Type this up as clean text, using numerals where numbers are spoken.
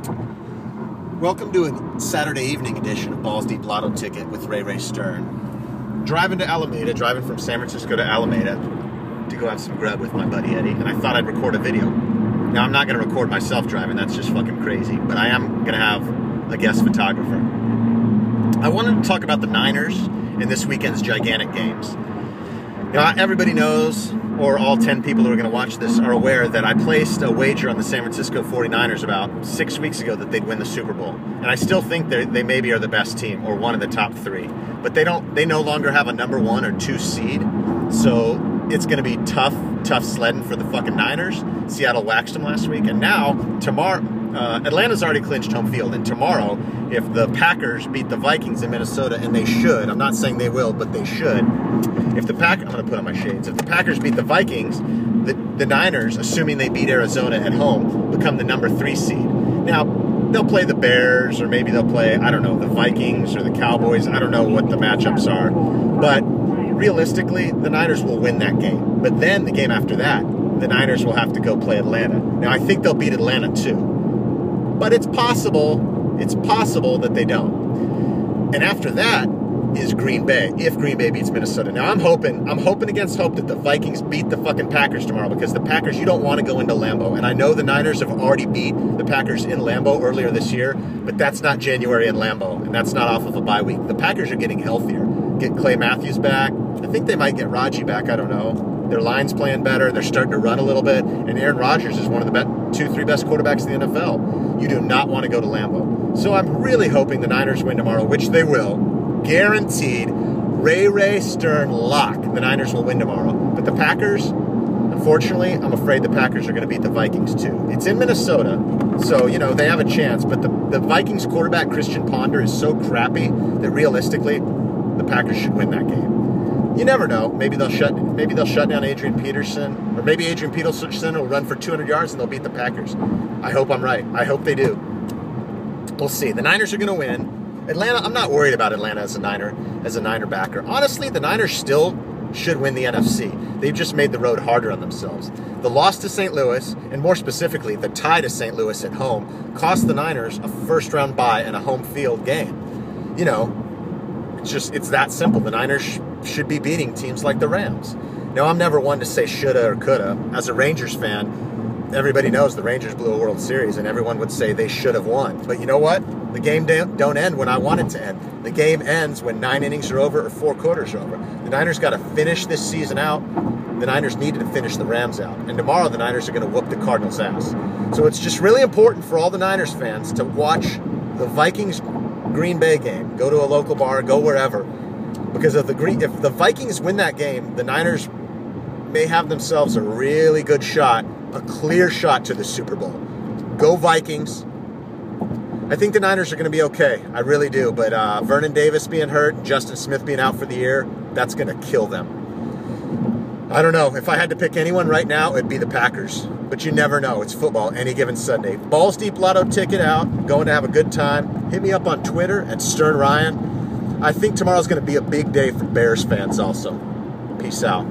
Welcome to a Saturday evening edition of Balls Deep Lotto Ticket with Ray Stern. Driving from San Francisco to Alameda to go have some grub with my buddy Eddie, and I thought I'd record a video. Now, I'm not going to record myself driving, that's just fucking crazy, but I am going to have a guest photographer. I wanted to talk about the Niners in this weekend's gigantic games. You know, everybody knows, or all 10 people who are going to watch this are aware, that I placed a wager on the San Francisco 49ers about 6 weeks ago that they'd win the Super Bowl. And I still think they maybe are the best team, or one of the top three. But they no longer have a number 1 or 2 seed. So it's going to be tough sledding for the fucking Niners. Seattle waxed them last week. And now, tomorrow, Atlanta's already clinched home field. And tomorrow, if the Packers beat the Vikings in Minnesota, and they should, I'm not saying they will, but they should. I'm going to put on my shades. If the Packers beat the Vikings, the Niners, assuming they beat Arizona at home, become the number 3 seed. Now, they'll play the Bears, or maybe they'll play, I don't know, the Vikings or the Cowboys. I don't know what the matchups are. But realistically, the Niners will win that game. But then the game after that, the Niners will have to go play Atlanta. Now, I think they'll beat Atlanta too. But it's possible that they don't. And after that is Green Bay, if Green Bay beats Minnesota. Now, I'm hoping against hope that the Vikings beat the fucking Packers tomorrow, because the Packers, you don't want to go into Lambeau. And I know the Niners have already beat the Packers in Lambeau earlier this year, but that's not January in Lambeau, and that's not off of a bye week. The Packers are getting healthier. Get Clay Matthews back. I think they might get Raji back. I don't know. Their line's playing better. They're starting to run a little bit. And Aaron Rodgers is one of the 2-3 best quarterbacks in the NFL. You do not want to go to Lambeau. So I'm really hoping the Niners win tomorrow, which they will. Guaranteed. Ray Stern lock. The Niners will win tomorrow. But the Packers, unfortunately, I'm afraid the Packers are going to beat the Vikings too. It's in Minnesota, so, you know, they have a chance. But the Vikings quarterback, Christian Ponder, is so crappy that realistically, the Packers should win that game. You never know. Maybe they'll shut down Adrian Peterson, or maybe Adrian Peterson will run for 200 yards and they'll beat the Packers. I hope I'm right. I hope they do. We'll see. The Niners are going to win. Atlanta, I'm not worried about Atlanta as a Niner backer. Honestly, the Niners still should win the NFC. They've just made the road harder on themselves. The loss to St. Louis, and more specifically, the tie to St. Louis at home, cost the Niners a first-round bye and a home field game. You know, it's that simple. The Niners should be beating teams like the Rams. Now, I'm never one to say shoulda or coulda. As a Rangers fan, everybody knows the Rangers blew a World Series, and everyone would say they should have won. But you know what? The game don't end when I want it to end. The game ends when 9 innings are over or 4 quarters are over. The Niners got to finish this season out. The Niners needed to finish the Rams out. And tomorrow the Niners are going to whoop the Cardinals' ass. So it's just really important for all the Niners fans to watch the Vikings-Green Bay game. Go to a local bar, go wherever. Because if the Vikings win that game, the Niners may have themselves a really good shot, a clear shot to the Super Bowl. Go Vikings. I think the Niners are going to be okay. I really do. But Vernon Davis being hurt, Justin Smith being out for the year, that's going to kill them. I don't know. If I had to pick anyone right now, it'd be the Packers. But you never know. It's football any given Sunday. Balls Deep Lotto Ticket out. Going to have a good time. Hit me up on Twitter at Stern Ryan. I think tomorrow's going to be a big day for Bears fans also. Peace out.